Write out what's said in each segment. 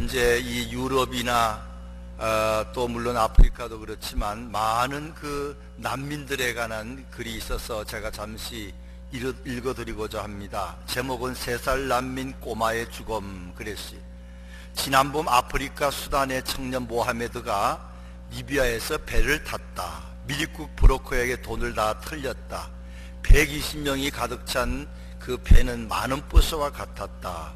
현재 이 유럽이나 또 물론 아프리카도 그렇지만 많은 그 난민들에 관한 글이 있어서 제가 잠시 읽어드리고자 합니다. 제목은 3살 난민 꼬마의 죽음. 그랬시. 지난 봄 아프리카 수단의 청년 모하메드가 리비아에서 배를 탔다. 밀국 브로커에게 돈을 다 털렸다. 120명이 가득 찬 그 배는 많은 버스와 같았다.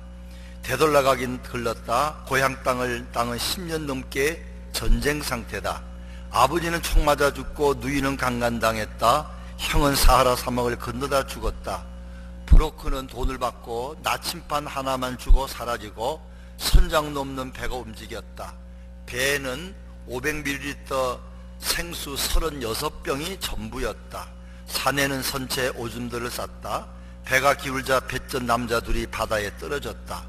되돌아가긴 걸렸다. 고향 땅은 10년 넘게 전쟁 상태다. 아버지는 총 맞아 죽고 누이는 강간당했다. 형은 사하라 사막을 건너다 죽었다. 브로커는 돈을 받고 나침반 하나만 주고 사라지고 선장 넘는 배가 움직였다. 배에는 500ml 생수 36병이 전부였다. 사내는 선체에 오줌들을 쌌다. 배가 기울자 뱃전 남자 둘이 바다에 떨어졌다.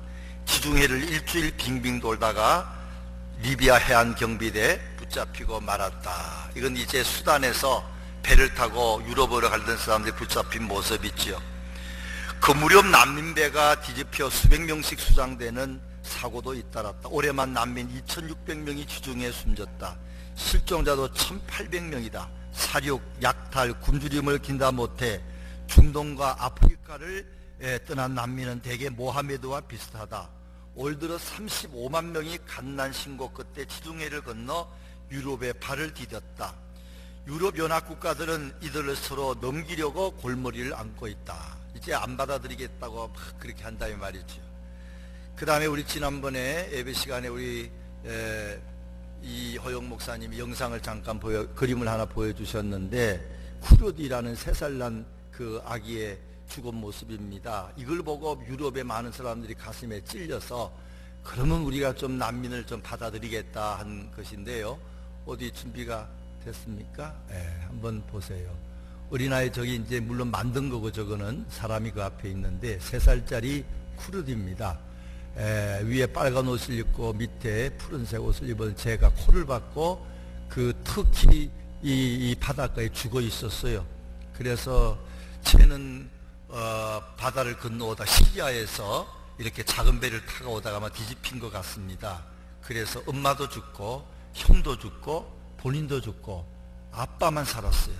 지중해를 일주일 빙빙 돌다가 리비아 해안 경비대에 붙잡히고 말았다. 이건 이제 수단에서 배를 타고 유럽으로 가던 사람들이 붙잡힌 모습이지요. 그 무렵 난민배가 뒤집혀 수백 명씩 수장되는 사고도 잇따랐다. 올해만 난민 2600명이 지중해에 숨졌다. 실종자도 1800명이다. 사륙, 약탈, 굶주림을 긴다 못해 중동과 아프리카를 떠난 난민은 대개 모하메드와 비슷하다. 올 들어 35만 명이 갓난 신고 끝에 지중해를 건너 유럽에 발을 디뎠다. 유럽 연합 국가들은 이들을 서로 넘기려고 골머리를 얹고 있다. 이제 안 받아들이겠다고 막 그렇게 한다는 말이죠. 그 다음에 우리 지난번에 예배 시간에 우리 이호영 목사님이 영상을 잠깐 그림을 하나 보여주셨는데 쿠르디라는 3살 난 그 아기의 죽은 모습입니다. 이걸 보고 유럽의 많은 사람들이 가슴에 찔려서 그러면 우리가 좀 난민을 좀 받아들이겠다 한 것인데요. 어디 준비가 됐습니까? 한번 보세요. 어린아이 저기 이제 물론 만든 거고 저거는 사람이 그 앞에 있는데 3살짜리 쿠르디입니다. 위에 빨간 옷을 입고 밑에 푸른색 옷을 입은 제가 코를 박고 그 터키 이 바닷가에 죽어 있었어요. 그래서 쟤는 바다를 건너오다 시리아에서 이렇게 작은 배를 타고 오다가 아마 뒤집힌 것 같습니다. 그래서 엄마도 죽고 형도 죽고 본인도 죽고 아빠만 살았어요.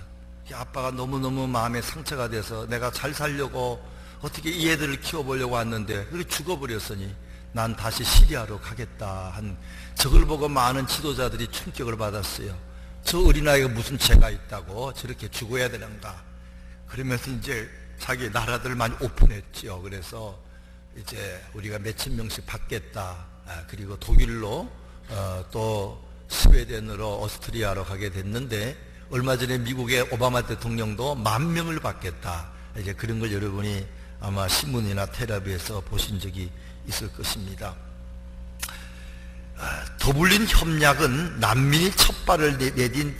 아빠가 너무너무 마음에 상처가 돼서 내가 잘 살려고 어떻게 이 애들을 키워보려고 왔는데 그렇게 죽어버렸으니 난 다시 시리아로 가겠다 한 저걸 보고 많은 지도자들이 충격을 받았어요. 저 어린아이가 무슨 죄가 있다고 저렇게 죽어야 되는가. 그러면서 이제 자기 나라들을 많이 오픈했죠. 그래서 이제 우리가 몇천 명씩 받겠다. 그리고 독일로 또 스웨덴으로 오스트리아로 가게 됐는데 얼마 전에 미국의 오바마 대통령도 10,000명을 받겠다. 이제 그런 걸 여러분이 아마 신문이나 텔레비에서 보신 적이 있을 것입니다. 더블린 협약은 난민이 첫 발을 내딘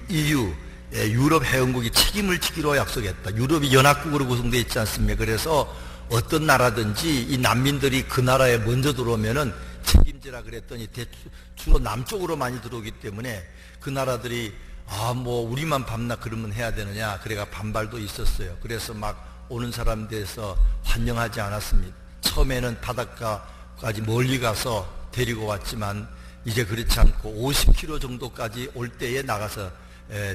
EU 유럽 회원국이 책임을 지기로 약속했다. 유럽이 연합국으로 구성되어 있지 않습니까? 그래서 어떤 나라든지 이 난민들이 그 나라에 먼저 들어오면은 책임지라 그랬더니 주로 남쪽으로 많이 들어오기 때문에 그 나라들이 뭐 우리만 밟나 그러면 해야 되느냐 그래가 반발도 있었어요. 그래서 막 오는 사람들에서 환영하지 않았습니다. 처음에는 바닷가까지 멀리 가서 데리고 왔지만 이제 그렇지 않고 50km 정도까지 올 때에 나가서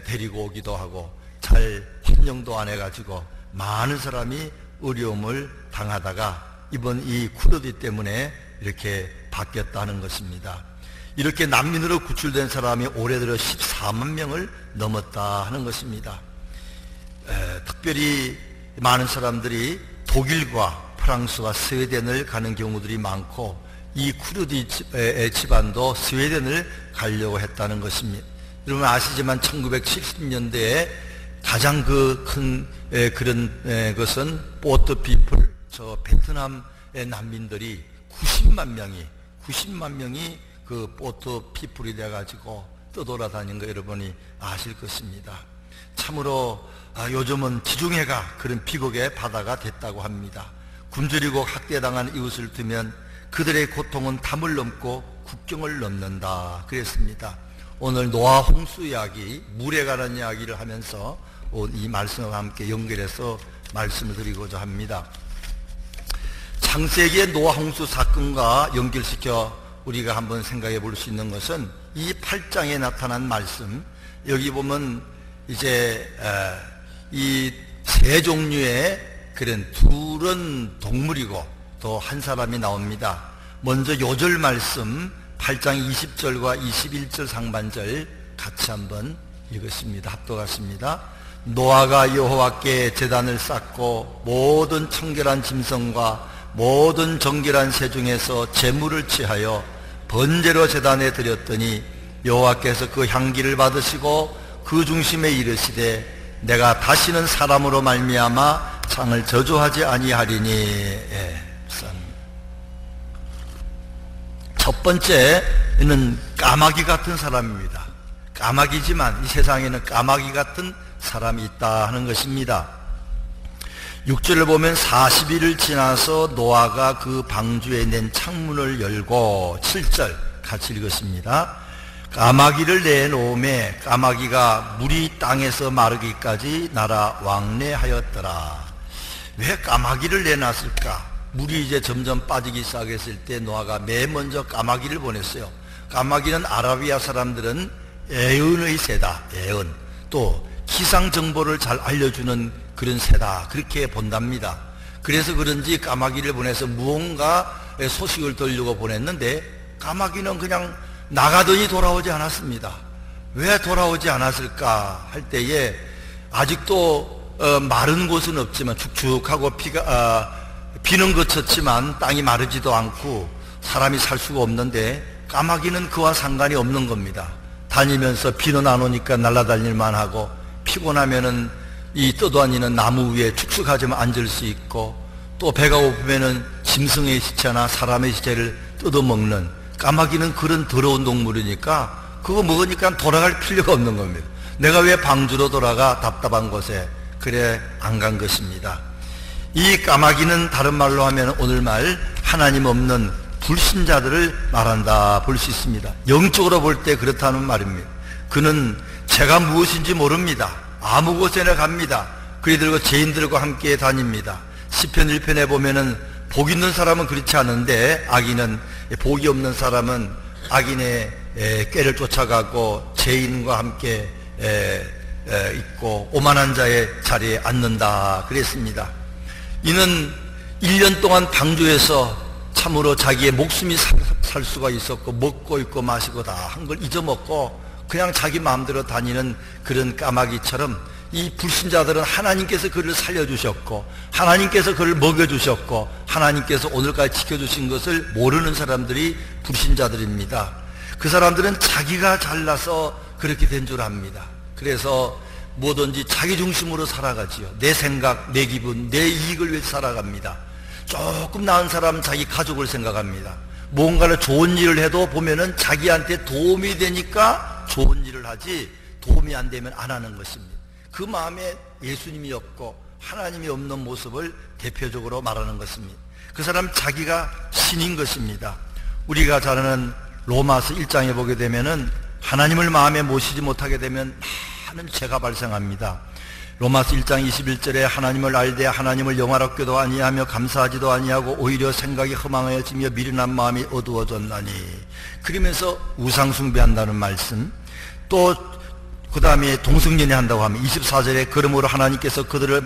데리고 오기도 하고 잘 환영도 안 해가지고 많은 사람이 어려움을 당하다가 이번 이 쿠르디 때문에 이렇게 바뀌었다는 것입니다. 이렇게 난민으로 구출된 사람이 올해 들어 14만 명을 넘었다 하는 것입니다. 특별히 많은 사람들이 독일과 프랑스와 스웨덴을 가는 경우들이 많고 이 쿠르디의 집안도 스웨덴을 가려고 했다는 것입니다. 여러분 아시지만 1970년대에 가장 큰 그런 것은 보트 피플, 저 베트남의 난민들이 90만 명이 그 보트 피플이 돼가지고 떠돌아다닌 거 여러분이 아실 것입니다. 참으로 요즘은 지중해가 그런 비극의 바다가 됐다고 합니다. 굶주리고 학대당한 이웃을 두면 그들의 고통은 담을 넘고 국경을 넘는다 그랬습니다. 오늘 노아 홍수 이야기, 물에 관한 이야기를 하면서 이 말씀과 함께 연결해서 말씀을 드리고자 합니다. 창세기의 노아 홍수 사건과 연결시켜 우리가 한번 생각해 볼 수 있는 것은 이 8장에 나타난 말씀, 여기 보면 이제 이 세 종류의 그런 둘은 동물이고 또 한 사람이 나옵니다. 먼저 요절 말씀 8장 20절과 21절 상반절 같이 한번 읽었습니다. 합독하십니다. 노아가 여호와께 제단을 쌓고 모든 청결한 짐승과 모든 정결한 새 중에서 제물을 취하여 번제로 제단에 드렸더니 여호와께서 그 향기를 받으시고 그 중심에 이르시되 내가 다시는 사람으로 말미암아 창을 저주하지 아니하리니. 첫 번째는 까마귀 같은 사람입니다. 까마귀지만 이 세상에는 까마귀 같은 사람이 있다 하는 것입니다. 6절을 보면 40일을 지나서 노아가 그 방주에 낸 창문을 열고 7절 같이 읽었습니다. 까마귀를 내놓음에 까마귀가 물이 땅에서 마르기까지 날아 왕래하였더라. 왜 까마귀를 내놨을까? 물이 이제 점점 빠지기 시작했을 때 노아가 맨 먼저 까마귀를 보냈어요. 까마귀는 아라비아 사람들은 애언의 새다. 애언. 또 기상 정보를 잘 알려주는 그런 새다. 그렇게 본답니다. 그래서 그런지 까마귀를 보내서 무언가 소식을 들려고 보냈는데 까마귀는 그냥 나가더니 돌아오지 않았습니다. 왜 돌아오지 않았을까 할 때에 아직도 마른 곳은 없지만 축축하고 비는 그쳤지만 땅이 마르지도 않고 사람이 살 수가 없는데 까마귀는 그와 상관이 없는 겁니다. 다니면서 비는 안 오니까 날아다닐만 하고 피곤하면은 이 떠다니는 나무 위에 축축하지만 앉을 수 있고 또 배가 고프면은 짐승의 시체나 사람의 시체를 뜯어먹는 까마귀는 그런 더러운 동물이니까 그거 먹으니까 돌아갈 필요가 없는 겁니다. 내가 왜 방주로 돌아가 답답한 곳에. 그래 안 간 것입니다. 이 까마귀는 다른 말로 하면 오늘날 하나님 없는 불신자들을 말한다 볼 수 있습니다. 영적으로 볼 때 그렇다는 말입니다. 그는 제가 무엇인지 모릅니다. 아무 곳에나 갑니다. 그리들과 죄인들과 함께 다닙니다. 시편 1편에 보면은 복 있는 사람은 그렇지 않은데 악인은, 복이 없는 사람은 악인의 꾀를 쫓아가고 죄인과 함께 있고 오만한 자의 자리에 앉는다 그랬습니다. 이는 1년 동안 방주에서 참으로 자기의 목숨이 살 수가 있었고 먹고 있고 마시고 다 한 걸 잊어먹고 그냥 자기 마음대로 다니는 그런 까마귀처럼 이 불신자들은 하나님께서 그를 살려주셨고 하나님께서 그를 먹여주셨고 하나님께서 오늘까지 지켜주신 것을 모르는 사람들이 불신자들입니다. 그 사람들은 자기가 잘나서 그렇게 된 줄 압니다. 그래서 뭐든지 자기 중심으로 살아가지요. 내 생각, 내 기분, 내 이익을 위해서 살아갑니다. 조금 나은 사람은 자기 가족을 생각합니다. 뭔가를 좋은 일을 해도 보면은 자기한테 도움이 되니까 좋은 일을 하지 도움이 안 되면 안 하는 것입니다. 그 마음에 예수님이 없고 하나님이 없는 모습을 대표적으로 말하는 것입니다. 그 사람 자기가 신인 것입니다. 우리가 잘 아는 로마서 1장에 보게 되면은 하나님을 마음에 모시지 못하게 되면 많은 죄가 발생합니다. 로마서 1장 21절에 하나님을 알되 하나님을 영화롭게도 아니하며 감사하지도 아니하고 오히려 생각이 허망해지며 미련한 마음이 어두워졌나니. 그러면서 우상숭배한다는 말씀, 또 그 다음에 동성연애 한다고 하면 24절에 그러므로 하나님께서 그들을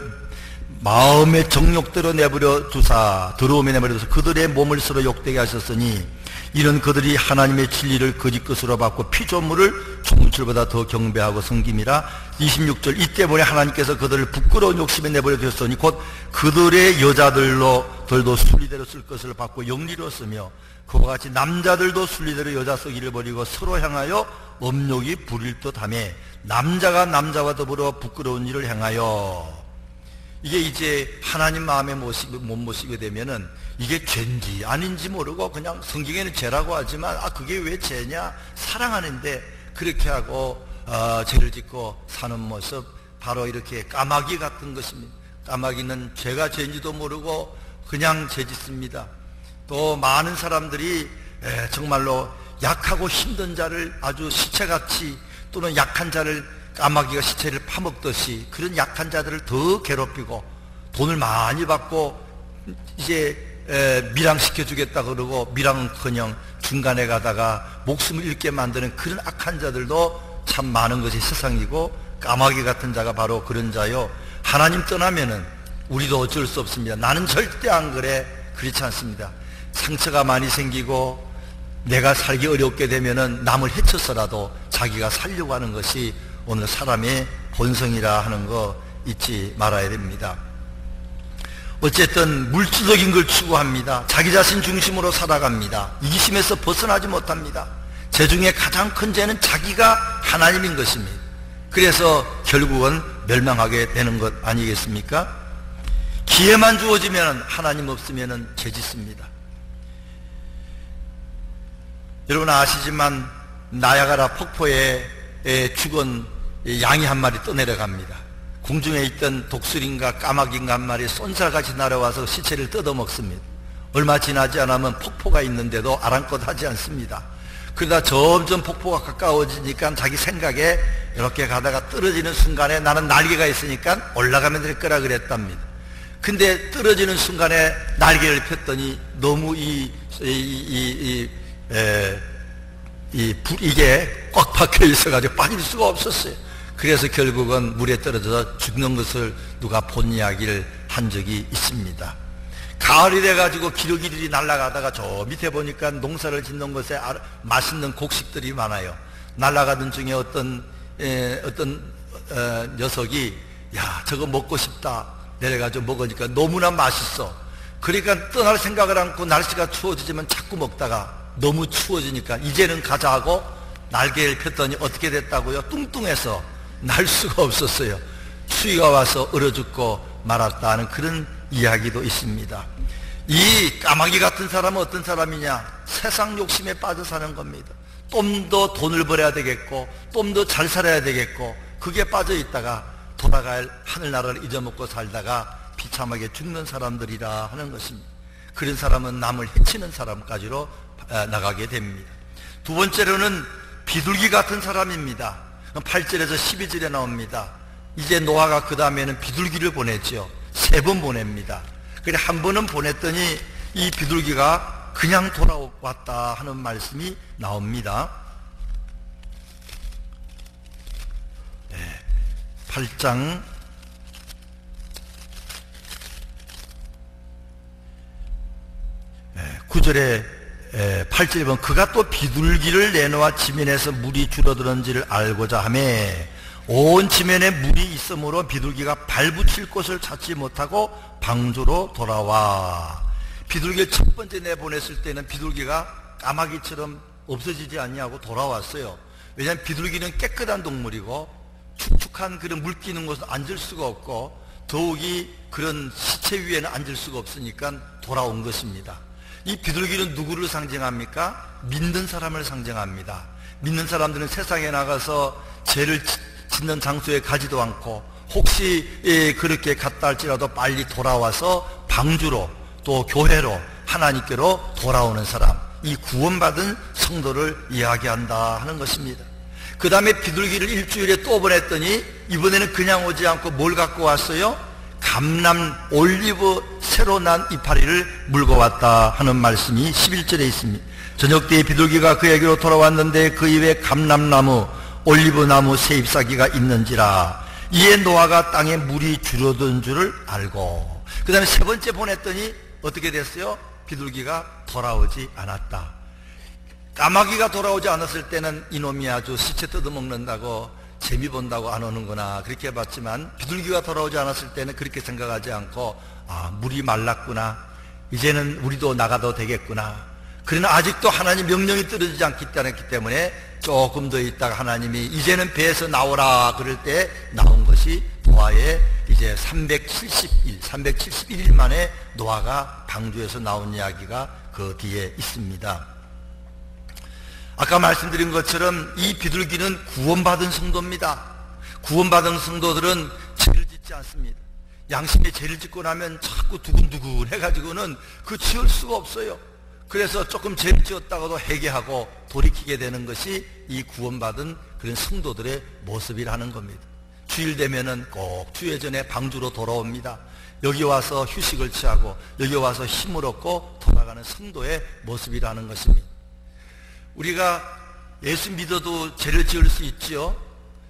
마음의 정욕대로 내버려 두사 더러움에 내버려 두사 그들의 몸을 서로 욕되게 하셨으니 이런 그들이 하나님의 진리를 거짓 것으로 받고 피조물을 종물출보다 더 경배하고 섬김이라. 26절 이 때문에 하나님께서 그들을 부끄러운 욕심에 내버려 두셨으니 곧 그들의 여자들도 순리대로 쓸 것을 받고 영리로 쓰며 그와 같이 남자들도 순리대로 여자 쓰기를 버리고 서로 향하여 업욕이 부릴 듯하며 남자가 남자와 더불어 부끄러운 일을 행하여. 이게 이제 하나님 마음에 못 모시게 되면은 이게 죄인지 아닌지 모르고 그냥 성경에는 죄라고 하지만 그게 왜 죄냐, 사랑하는데 그렇게 하고 죄를 짓고 사는 모습, 바로 이렇게 까마귀 같은 것입니다. 까마귀는 죄가 죄인지도 모르고 그냥 죄 짓습니다. 또 많은 사람들이 정말로 약하고 힘든 자를 아주 시체같이, 또는 약한 자를 까마귀가 시체를 파먹듯이 그런 약한 자들을 더 괴롭히고 돈을 많이 받고 이제 밀항시켜 주겠다 그러고 밀항은커녕 중간에 가다가 목숨을 잃게 만드는 그런 악한 자들도 참 많은 것이 세상이고, 까마귀 같은 자가 바로 그런 자요. 하나님 떠나면은 우리도 어쩔 수 없습니다. 나는 절대 안 그래. 그렇지 않습니다. 상처가 많이 생기고 내가 살기 어렵게 되면은 남을 해쳐서라도 자기가 살려고 하는 것이 오늘 사람의 본성이라 하는 거 잊지 말아야 됩니다. 어쨌든 물질적인 걸 추구합니다. 자기 자신 중심으로 살아갑니다. 이기심에서 벗어나지 못합니다. 죄 중에 가장 큰 죄는 자기가 하나님인 것입니다. 그래서 결국은 멸망하게 되는 것 아니겠습니까? 기회만 주어지면 하나님 없으면 죄짓습니다. 여러분 아시지만 나야가라 폭포에 죽은 양이 한 마리 떠내려갑니다. 공중에 있던 독수리인가 까마귀인가 한 마리 쏜살같이 날아와서 시체를 뜯어먹습니다. 얼마 지나지 않으면 폭포가 있는데도 아랑곳하지 않습니다. 그러다 점점 폭포가 가까워지니까 자기 생각에 이렇게 가다가 떨어지는 순간에 나는 날개가 있으니까 올라가면 될 거라 그랬답니다. 근데 떨어지는 순간에 날개를 폈더니 너무 이게 꽉 박혀 있어가지고 빠질 수가 없었어요. 그래서 결국은 물에 떨어져서 죽는 것을 누가 본 이야기를 한 적이 있습니다. 가을이 돼가지고 기러기들이 날아가다가 저 밑에 보니까 농사를 짓는 것에 맛있는 곡식들이 많아요. 날아가던 중에 어떤 녀석이 야 저거 먹고 싶다 내려가지고 먹으니까 너무나 맛있어. 그러니까 떠날 생각을 않고 날씨가 추워지지만 자꾸 먹다가 너무 추워지니까 이제는 가자 하고 날개를 폈더니 어떻게 됐다고요? 뚱뚱해서 날 수가 없었어요. 추위가 와서 얼어 죽고 말았다는 그런 이야기도 있습니다. 이 까마귀 같은 사람은 어떤 사람이냐? 세상 욕심에 빠져 사는 겁니다. 좀 더 돈을 벌어야 되겠고 좀 더 잘 살아야 되겠고 그게 빠져 있다가 돌아갈 하늘나라를 잊어먹고 살다가 비참하게 죽는 사람들이라 하는 것입니다. 그런 사람은 남을 해치는 사람까지로 나가게 됩니다. 두 번째로는 비둘기 같은 사람입니다. 8절에서 12절에 나옵니다. 이제 노아가 그 다음에는 비둘기를 보냈죠. 3번 보냅니다. 그래 한 번은 보냈더니 이 비둘기가 그냥 돌아왔다 하는 말씀이 나옵니다. 8장 9절에 8절에 보면 그가 또 비둘기를 내놓아 지면에서 물이 줄어드는지를 알고자 하며 온 지면에 물이 있으므로 비둘기가 발붙일 곳을 찾지 못하고 방주로 돌아와. 비둘기를 첫 번째 내보냈을 때는 비둘기가 까마귀처럼 없어지지 아니하고 돌아왔어요. 왜냐하면 비둘기는 깨끗한 동물이고 축축한 그런 물 끼는 곳에 앉을 수가 없고 더욱이 그런 시체 위에는 앉을 수가 없으니까 돌아온 것입니다. 이 비둘기는 누구를 상징합니까? 믿는 사람을 상징합니다. 믿는 사람들은 세상에 나가서 죄를 짓는 장소에 가지도 않고 혹시 그렇게 갔다 할지라도 빨리 돌아와서 방주로 또 교회로 하나님께로 돌아오는 사람, 이 구원받은 성도를 이야기한다 하는 것입니다. 그 다음에 비둘기를 일주일에 또 보냈더니 이번에는 그냥 오지 않고 뭘 갖고 왔어요? 감람 올리브 새로 난 이파리를 물고 왔다 하는 말씀이 11절에 있습니다. 저녁 때에 비둘기가 그에게로 돌아왔는데 그 입에 감람나무 올리브나무 새 잎사귀가 있는지라. 이에 노아가 땅에 물이 줄어든 줄을 알고. 그 다음에 세 번째 보냈더니 어떻게 됐어요? 비둘기가 돌아오지 않았다. 까마귀가 돌아오지 않았을 때는 이놈이 아주 시체 뜯어먹는다고 재미 본다고 안 오는구나 그렇게 봤지만 비둘기가 돌아오지 않았을 때는 그렇게 생각하지 않고 물이 말랐구나, 이제는 우리도 나가도 되겠구나. 그러나 아직도 하나님 명령이 떨어지지 않기 때문에 조금 더 있다가 하나님이 이제는 배에서 나오라 그럴 때 나온 것이 노아의 이제 371일 만에 노아가 방주에서 나온 이야기가 그 뒤에 있습니다. 아까 말씀드린 것처럼 이 비둘기는 구원받은 성도입니다. 구원받은 성도들은 죄를 짓지 않습니다. 양심에 죄를 짓고 나면 자꾸 두근두근 해가지고는 그 지을 수가 없어요. 그래서 조금 죄를 지었다가도 회개하고 돌이키게 되는 것이 이 구원받은 그런 성도들의 모습이라는 겁니다. 주일 되면은 꼭 주일 전에 방주로 돌아옵니다. 여기 와서 휴식을 취하고 여기 와서 힘을 얻고 돌아가는 성도의 모습이라는 것입니다. 우리가 예수 믿어도 죄를 지을 수 있지요.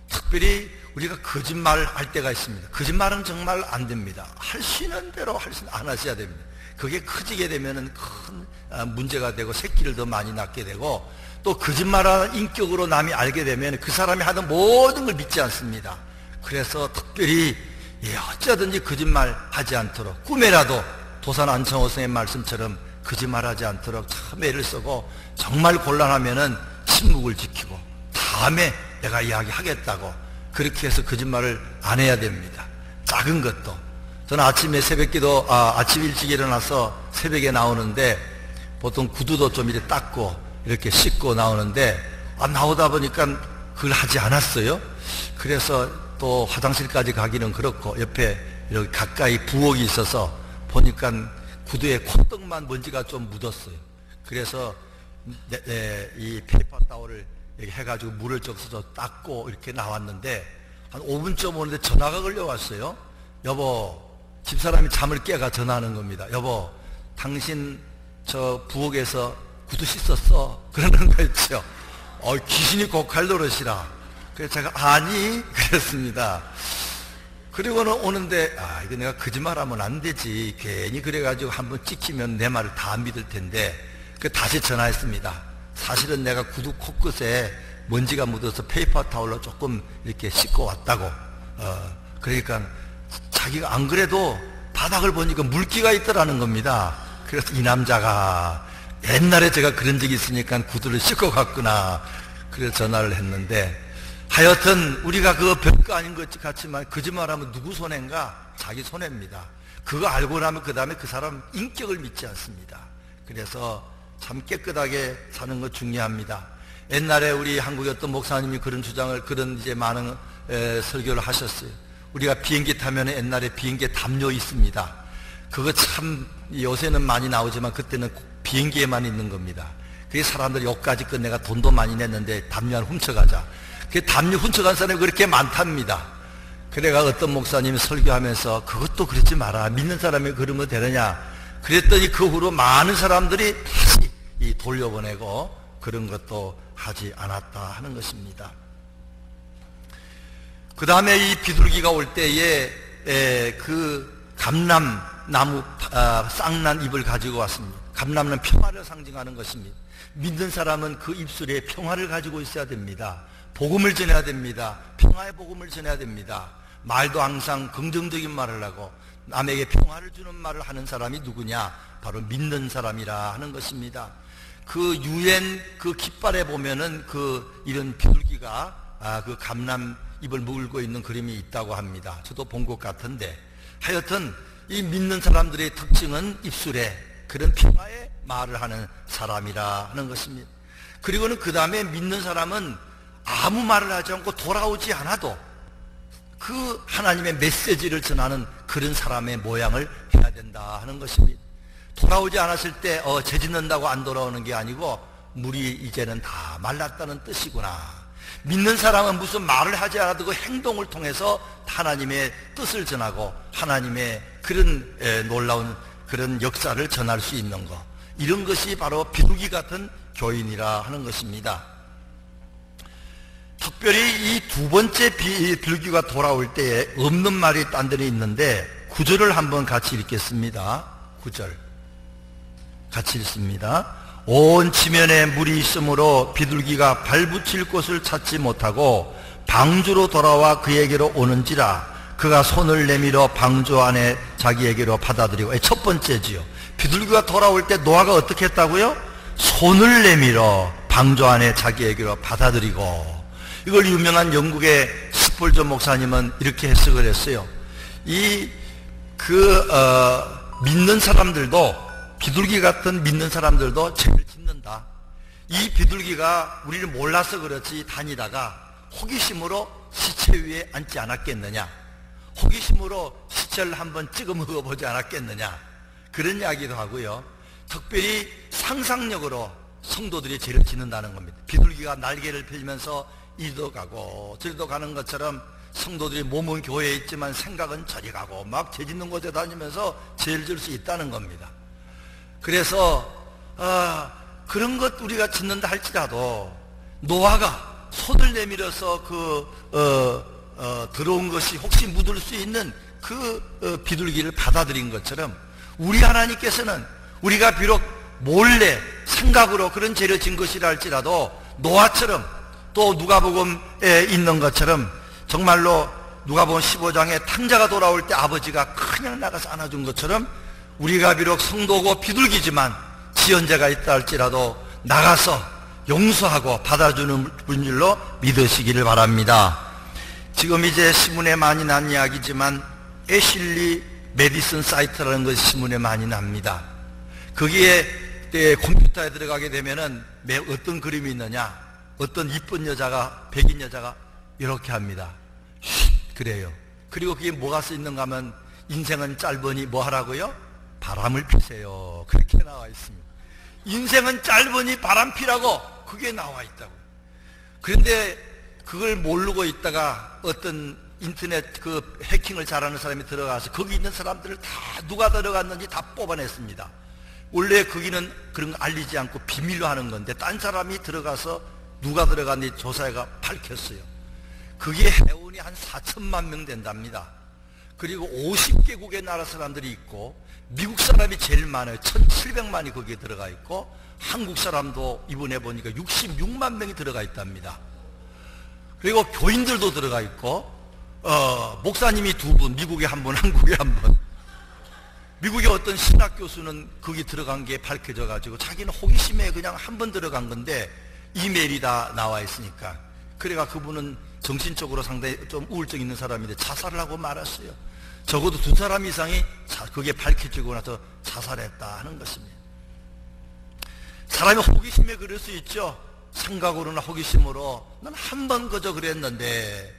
특별히 우리가 거짓말 할 때가 있습니다. 거짓말은 정말 안 됩니다. 할 수 있는 대로 안 하셔야 됩니다. 그게 커지게 되면은 큰 문제가 되고 새끼를 더 많이 낳게 되고, 또 거짓말하는 인격으로 남이 알게 되면 그 사람이 하는 모든 걸 믿지 않습니다. 그래서 특별히 어쩌든지 거짓말 하지 않도록, 꿈에라도 도산 안창호 선생의 말씀처럼 거짓말하지 않도록 참 애를 쓰고, 정말 곤란하면은 침묵을 지키고 다음에 내가 이야기하겠다고 그렇게 해서 거짓말을 안 해야 됩니다. 작은 것도. 저는 아침에 새벽기도 아침 일찍 일어나서 새벽에 나오는데 보통 구두도 좀 이렇게 닦고 이렇게 씻고 나오는데 나오다 보니까 그걸 하지 않았어요. 그래서 또 화장실까지 가기는 그렇고 옆에 이렇게 가까이 부엌이 있어서 보니까 구두에 콧등만 먼지가 좀 묻었어요. 그래서 이 페이퍼 타올을 이렇게 해가지고 물을 좀 써서 닦고 이렇게 나왔는데 한 5분쯤 오는데 전화가 걸려왔어요. 여보, 집사람이 잠을 깨가 전화하는 겁니다. 여보, 당신 저 부엌에서 구두 씻었어? 그러는 거였죠. 귀신이 고칼 노릇이라. 그래서 제가 아니 그랬습니다. 그리고는 오는데 이거 내가 거짓말하면 안 되지. 괜히 그래가지고 한번 찍히면 내 말을 다 믿을 텐데 다시 전화했습니다. 사실은 내가 구두 코끝에 먼지가 묻어서 페이퍼 타올로 조금 이렇게 씻고 왔다고. 그러니까 자기가 안 그래도 바닥을 보니까 물기가 있더라는 겁니다. 그래서 이 남자가 옛날에 제가 그런 적이 있으니까 구두를 씻고 갔구나. 그래서 전화를 했는데, 하여튼 우리가 그거 별거 아닌 것 같지만 거짓말하면 누구 손해인가? 자기 손해입니다. 그거 알고 나면 그 다음에 그 사람 인격을 믿지 않습니다. 그래서 참 깨끗하게 사는 것 중요합니다. 옛날에 우리 한국의 어떤 목사님이 그런 주장을, 그런 이제 많은 설교를 하셨어요. 우리가 비행기 타면 옛날에 비행기에 담요 있습니다. 그거 참 요새는 많이 나오지만 그때는 비행기에만 있는 겁니다. 그게 사람들이 여기까지 건 내가 돈도 많이 냈는데 담요 하나 훔쳐가자. 그 담요 훔쳐간 사람이 그렇게 많답니다. 그래가 어떤 목사님이 설교하면서 그것도 그러지 마라. 믿는 사람이 그러면 되느냐. 그랬더니 그 후로 많은 사람들이 다시 돌려보내고 그런 것도 하지 않았다 하는 것입니다. 그 다음에 이 비둘기가 올 때에 그 감람나무 쌍난 잎을 가지고 왔습니다. 감람은 평화를 상징하는 것입니다. 믿는 사람은 그 입술에 평화를 가지고 있어야 됩니다. 복음을 전해야 됩니다. 평화의 복음을 전해야 됩니다. 말도 항상 긍정적인 말을 하고 남에게 평화를 주는 말을 하는 사람이 누구냐? 바로 믿는 사람이라 하는 것입니다. 그 유엔 그 깃발에 보면은 이런 비둘기가 그 감람 잎을 물고 있는 그림이 있다고 합니다. 저도 본 것 같은데, 하여튼 이 믿는 사람들의 특징은 입술에 그런 평화의 말을 하는 사람이라 하는 것입니다. 그리고는 그 다음에 믿는 사람은 아무 말을 하지 않고 돌아오지 않아도 그 하나님의 메시지를 전하는 그런 사람의 모양을 해야 된다 하는 것입니다. 돌아오지 않았을 때 죄 짓는다고 안 돌아오는 게 아니고 물이 이제는 다 말랐다는 뜻이구나. 믿는 사람은 무슨 말을 하지 않아도 그 행동을 통해서 하나님의 뜻을 전하고 하나님의 그런 놀라운 그런 역사를 전할 수 있는 것, 이런 것이 바로 비둘기 같은 교인이라 하는 것입니다. 특별히 이 두 번째 비둘기가 돌아올 때에 없는 말이 딴 데는 있는데 9절을 한번 같이 읽겠습니다. 9절 같이 읽습니다. 온 지면에 물이 있으므로 비둘기가 발붙일 곳을 찾지 못하고 방주로 돌아와 그에게로 오는지라 그가 손을 내밀어 방주 안에 자기에게로 받아들이고. 첫 번째지요. 비둘기가 돌아올 때 노아가 어떻게 했다고요? 손을 내밀어 방주 안에 자기에게로 받아들이고. 이걸 유명한 영국의 스폴저 목사님은 이렇게 해석을 했어요. 믿는 사람들도, 비둘기 같은 믿는 사람들도 죄를 짓는다. 이 비둘기가 우리를 몰라서 그렇지 다니다가 호기심으로 시체 위에 앉지 않았겠느냐, 호기심으로 시체를 한번 찍어 먹어보지 않았겠느냐, 그런 이야기도 하고요. 특별히 상상력으로 성도들이 죄를 짓는다는 겁니다. 비둘기가 날개를 펴면서 이리도 가고 저리도 가는 것처럼 성도들이 몸은 교회에 있지만 생각은 저리 가고 막 죄 짓는 곳에 다니면서 죄를 질 수 있다는 겁니다. 그래서 그런 것 우리가 짓는다 할지라도 노아가 손을 내밀어서 들어온 것이 혹시 묻을 수 있는 비둘기를 받아들인 것처럼 우리 하나님께서는 우리가 비록 몰래 생각으로 그런 죄를 진 것이라 할지라도 노아처럼 또 누가복음에 있는 것처럼 정말로 누가복음 15장에 탕자가 돌아올 때 아버지가 그냥 나가서 안아준 것처럼 우리가 비록 성도고 비둘기지만 지연자가 있다 할지라도 나가서 용서하고 받아주는 분인 줄로 믿으시기를 바랍니다. 지금 이제 신문에 많이 난 이야기지만 애슐리 메디슨 사이트라는 것이 신문에 많이 납니다. 거기에 컴퓨터에 들어가게 되면은 어떤 그림이 있느냐, 어떤 이쁜 여자가, 백인 여자가 이렇게 합니다. 그래요. 그리고 그게 뭐가 써 있는가 하면 인생은 짧으니 뭐 하라고요? 바람을 피세요. 그렇게 나와 있습니다. 인생은 짧으니 바람 피라고 그게 나와 있다고. 그런데 그걸 모르고 있다가 어떤 인터넷 해킹을 잘하는 사람이 들어가서 거기 있는 사람들을 다 누가 들어갔는지 다 뽑아냈습니다. 원래 거기는 그런 거 알리지 않고 비밀로 하는 건데 딴 사람이 들어가서 누가 들어갔는지 조사해가 밝혔어요. 그게 회원이 한 4천만 명 된답니다. 그리고 50개국의 나라 사람들이 있고 미국 사람이 제일 많아요. 1700만이 거기에 들어가 있고 한국 사람도 이번에 보니까 66만 명이 들어가 있답니다. 그리고 교인들도 들어가 있고 목사님이 2분, 미국에 1분, 한국에 1분. 미국의 어떤 신학 교수는 거기 들어간 게 밝혀져 가지고 자기는 호기심에 그냥 한 번 들어간 건데 이메일이 다 나와 있으니까 그래가 그분은 정신적으로 상당히 좀 우울증 있는 사람인데 자살을 하고 말았어요. 적어도 2사람 이상이 그게 밝혀지고 나서 자살했다 하는 것입니다. 사람이 호기심에 그럴 수 있죠. 생각으로나 호기심으로 난 한 번 그저 그랬는데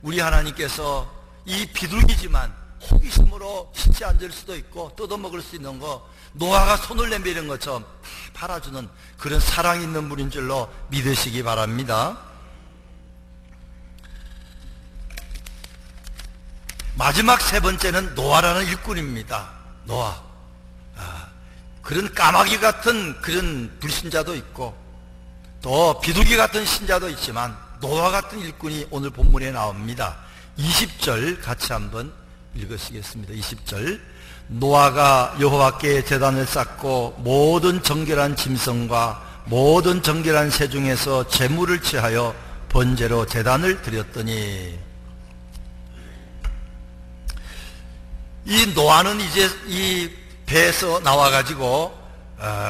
우리 하나님께서 이 비둘기지만 호기심으로 쉽지 않을 수도 있고 뜯어먹을 수 있는 거 노아가 손을 내미는 것처럼 다 팔아주는 그런 사랑 있는 분인 줄로 믿으시기 바랍니다. 마지막 3번째는 노아라는 일꾼입니다. 노아. 그런 까마귀 같은 그런 불신자도 있고 또 비둘기 같은 신자도 있지만 노아 같은 일꾼이 오늘 본문에 나옵니다. 20절 같이 한번 읽으시겠습니다. 20절. 노아가 여호와께 제단을 쌓고 모든 정결한 짐승과 모든 정결한 새 중에서 제물을 취하여 번제로 제단을 드렸더니 이 노아는 이제 이 배에서 나와가지고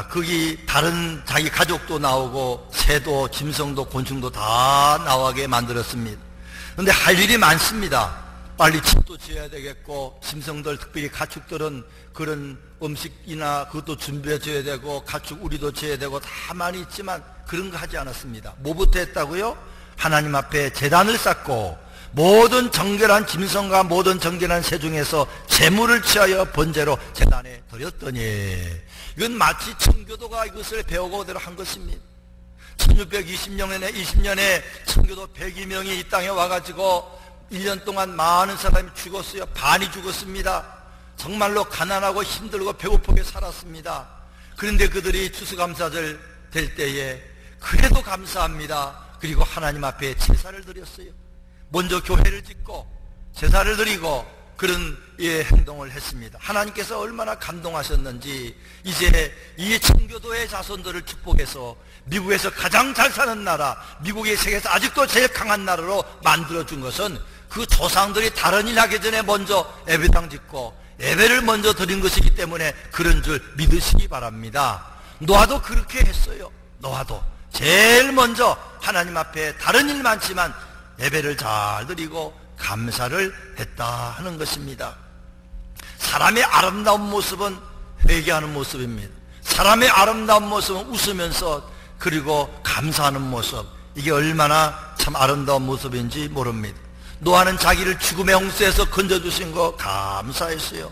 거기 다른 자기 가족도 나오고 새도 짐승도 곤충도 다 나오게 만들었습니다. 그런데 할 일이 많습니다. 빨리 집도 지어야 되겠고 짐승들 특별히 가축들은 그런 음식이나 그것도 준비해 줘야 되고 가축 우리도 지어야 되고 다 많이 있지만 그런 거 하지 않았습니다. 뭐부터 했다고요? 하나님 앞에 제단을 쌓고 모든 정결한 짐승과 모든 정결한 새 중에서 제물을 취하여 번제로 제단에 드렸더니 이건 마치 청교도가 이것을 배우고 그대로 한 것입니다. 1620년에 청교도 102명이 이 땅에 와가지고 1년 동안 많은 사람이 죽었어요. 반이 죽었습니다. 정말로 가난하고 힘들고 배고프게 살았습니다. 그런데 그들이 추수감사절 될 때에 그래도 감사합니다. 그리고 하나님 앞에 제사를 드렸어요. 먼저 교회를 짓고 제사를 드리고 그런 행동을 했습니다. 하나님께서 얼마나 감동하셨는지 이제 이 청교도의 자손들을 축복해서 미국에서 가장 잘 사는 나라, 미국이 세계에서 아직도 제일 강한 나라로 만들어준 것은 그 조상들이 다른 일 하기 전에 먼저 예배당 짓고 예배를 먼저 드린 것이기 때문에 그런 줄 믿으시기 바랍니다. 노아도 그렇게 했어요. 노아도 제일 먼저 하나님 앞에 다른 일 많지만 예배를 잘 드리고 감사를 했다 하는 것입니다. 사람의 아름다운 모습은 회개하는 모습입니다. 사람의 아름다운 모습은 웃으면서 그리고 감사하는 모습, 이게 얼마나 참 아름다운 모습인지 모릅니다. 노아는 자기를 죽음의 홍수에서 건져주신 거 감사했어요.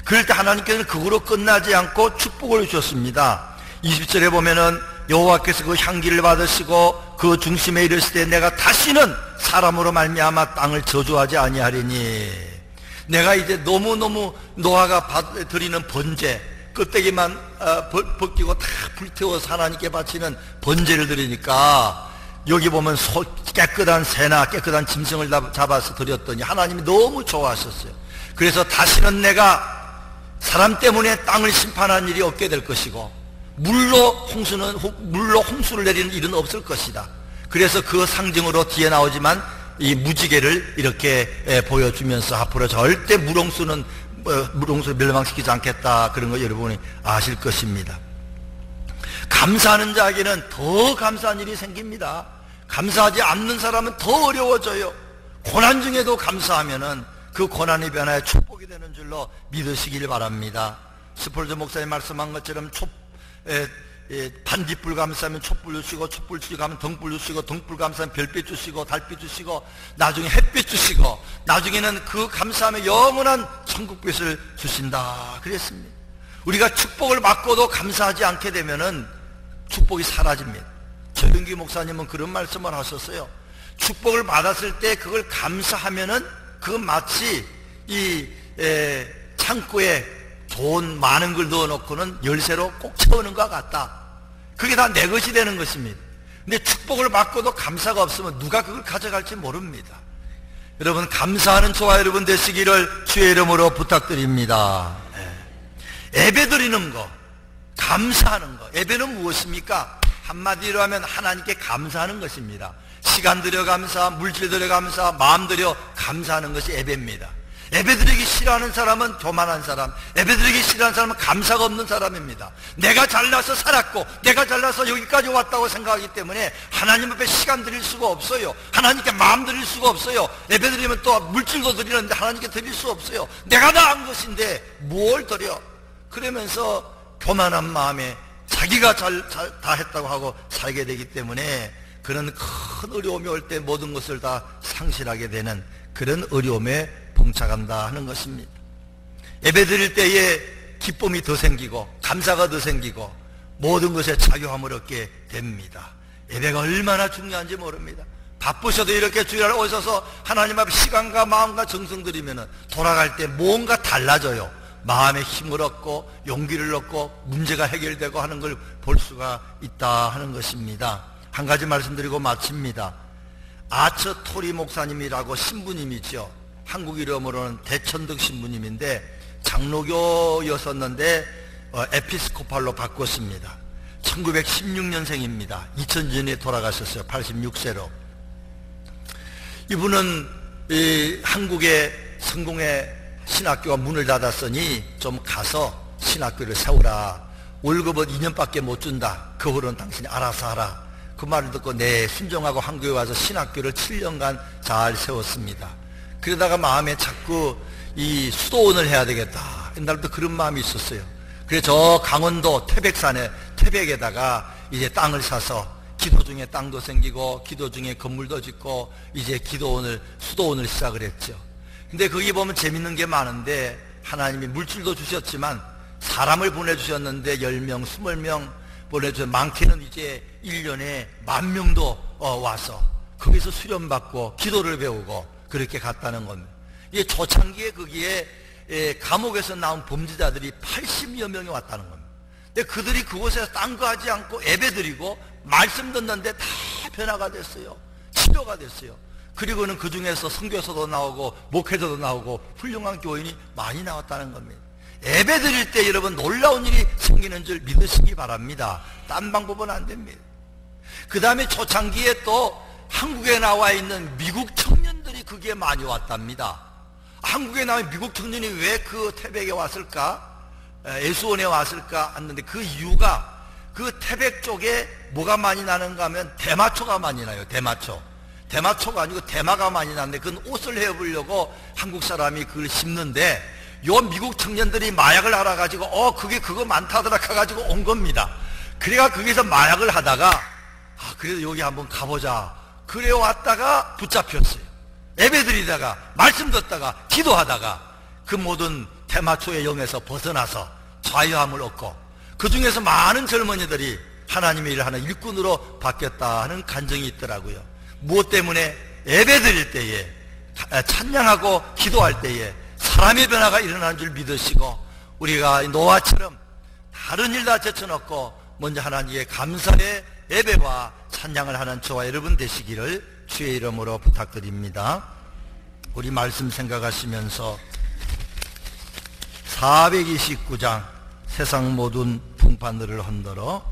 그럴 때 하나님께서는 그거로 끝나지 않고 축복을 주셨습니다. 20절에 보면은 여호와께서 그 향기를 받으시고 그 중심에 이르실 때 내가 다시는 사람으로 말미암아 땅을 저주하지 아니하리니, 내가 이제 너무너무 노아가 드리는 번제, 껍데기만 벗기고 다 불태워서 하나님께 바치는 번제를 드리니까 여기 보면 깨끗한 새나 깨끗한 짐승을 잡아서 드렸더니 하나님이 너무 좋아하셨어요. 그래서 다시는 내가 사람 때문에 땅을 심판하는 일이 없게 될 것이고 물로 홍수를 내리는 일은 없을 것이다. 그래서 그 상징으로 뒤에 나오지만 이 무지개를 이렇게 보여주면서 앞으로 절대 물홍수를 멸망시키지 않겠다, 그런 거 여러분이 아실 것입니다. 감사하는 자에게는 더 감사한 일이 생깁니다. 감사하지 않는 사람은 더 어려워져요. 고난 중에도 감사하면은 그 고난의 변화에 축복이 되는 줄로 믿으시길 바랍니다. 스폴저 목사님 말씀한 것처럼 반딧불 감사하면 촛불 주시고, 촛불 주시고 등불 주시고, 등불 감사하면 별빛 주시고, 달빛 주시고, 나중에 햇빛 주시고, 나중에는 그 감사함에 영원한 천국빛을 주신다 그랬습니다. 우리가 축복을 받고도 감사하지 않게 되면은 축복이 사라집니다. 최윤기 목사님은 그런 말씀을 하셨어요. 축복을 받았을 때 그걸 감사하면은 그 마치 이 창고에 돈 많은 걸 넣어놓고는 열쇠로 꼭 채우는 것 같다. 그게 다 내 것이 되는 것입니다. 근데 축복을 받고도 감사가 없으면 누가 그걸 가져갈지 모릅니다. 여러분, 감사하는 저와 여러분 되시기를 주의 이름으로 부탁드립니다. 예배드리는 거, 감사하는 거. 예배는 무엇입니까? 한마디로 하면 하나님께 감사하는 것입니다. 시간 들여 감사, 물질 들여 감사, 마음 들여 감사하는 것이 예배입니다. 예배드리기 싫어하는 사람은 교만한 사람, 예배드리기 싫어하는 사람은 감사가 없는 사람입니다. 내가 잘나서 살았고 내가 잘나서 여기까지 왔다고 생각하기 때문에 하나님 앞에 시간 드릴 수가 없어요. 하나님께 마음 드릴 수가 없어요. 예배드리면 또 물질도 드리는데 하나님께 드릴 수 없어요. 내가 다 한 것인데 뭘 드려? 그러면서 교만한 마음에 자기가 다 했다고 하고 살게 되기 때문에 그런 큰 어려움이 올 때 모든 것을 다 상실하게 되는 그런 어려움에 봉착한다 하는 것입니다. 예배 드릴 때에 기쁨이 더 생기고 감사가 더 생기고 모든 것에 자유함을 얻게 됩니다. 예배가 얼마나 중요한지 모릅니다. 바쁘셔도 이렇게 주일날 오셔서 하나님 앞에 시간과 마음과 정성 들이면 돌아갈 때 뭔가 달라져요. 마음에 힘을 얻고 용기를 얻고 문제가 해결되고 하는 걸 볼 수가 있다 하는 것입니다. 한 가지 말씀드리고 마칩니다. 아처 토리 목사님이라고 신부님이죠. 한국 이름으로는 대천덕 신부님인데 장로교였었는데 에피스코팔로 바꿨습니다. 1916년생입니다. 2000년에 돌아가셨어요. 86세로. 이분은 한국의 성공의 신학교가 문을 닫았으니 좀 가서 신학교를 세우라. 월급은 2년밖에 못 준다. 그 후로는 당신이 알아서 하라. 그 말을 듣고 순종하고 한국에 와서 신학교를 7년간 잘 세웠습니다. 그러다가 마음에 자꾸 이 수도원을 해야 되겠다. 옛날부터 그런 마음이 있었어요. 그래서 저 강원도 태백산에 태백에다가 이제 땅을 사서 기도 중에 땅도 생기고 기도 중에 건물도 짓고 이제 수도원을 시작을 했죠. 근데 거기 보면 재밌는 게 많은데 하나님이 물질도 주셨지만 사람을 보내주셨는데 10명, 20명 보내주셔서 많게는 이제 1년에 10,000명도 와서 거기서 수련받고 기도를 배우고 그렇게 갔다는 겁니다. 이게 초창기에 거기에 감옥에서 나온 범죄자들이 80여 명이 왔다는 겁니다. 근데 그들이 그곳에서 딴 거 하지 않고 예배드리고 말씀 듣는데 다 변화가 됐어요. 치료가 됐어요. 그리고는 그 중에서 선교사도 나오고 목회자도 나오고 훌륭한 교인이 많이 나왔다는 겁니다. 예배 드릴 때 여러분 놀라운 일이 생기는 줄 믿으시기 바랍니다. 딴 방법은 안 됩니다. 그 다음에 초창기에 또 한국에 나와 있는 미국 청년들이 거기에 많이 왔답니다. 한국에 나온 미국 청년이 왜 그 태백에 왔을까? 예수원에 왔을까? 했는데 그 이유가 그 태백 쪽에 뭐가 많이 나는가 하면 대마초가 많이 나요. 대마초가 아니고 대마가 많이 나는데 그건 옷을 해보려고 한국 사람이 그걸 심는데 요 미국 청년들이 마약을 알아가지고 그거 많다더라 가가지고 온 겁니다. 그래가 거기서 마약을 하다가 그래도 여기 한번 가보자. 그래 왔다가 붙잡혔어요. 예배드리다가 말씀 듣다가 기도하다가 그 모든 대마초의 영에서 벗어나서 자유함을 얻고 그 중에서 많은 젊은이들이 하나님의 일을 하는 일꾼으로 바뀌었다 하는 간증이 있더라고요. 무엇 때문에? 예배드릴 때에 찬양하고 기도할 때에 사람의 변화가 일어나는 줄 믿으시고 우리가 노아처럼 다른 일 다 제쳐놓고 먼저 하나님께 감사의 예배와 찬양을 하는 저와 여러분 되시기를 주의 이름으로 부탁드립니다. 우리 말씀 생각하시면서 429장 세상 모든 풍파들을 흔들어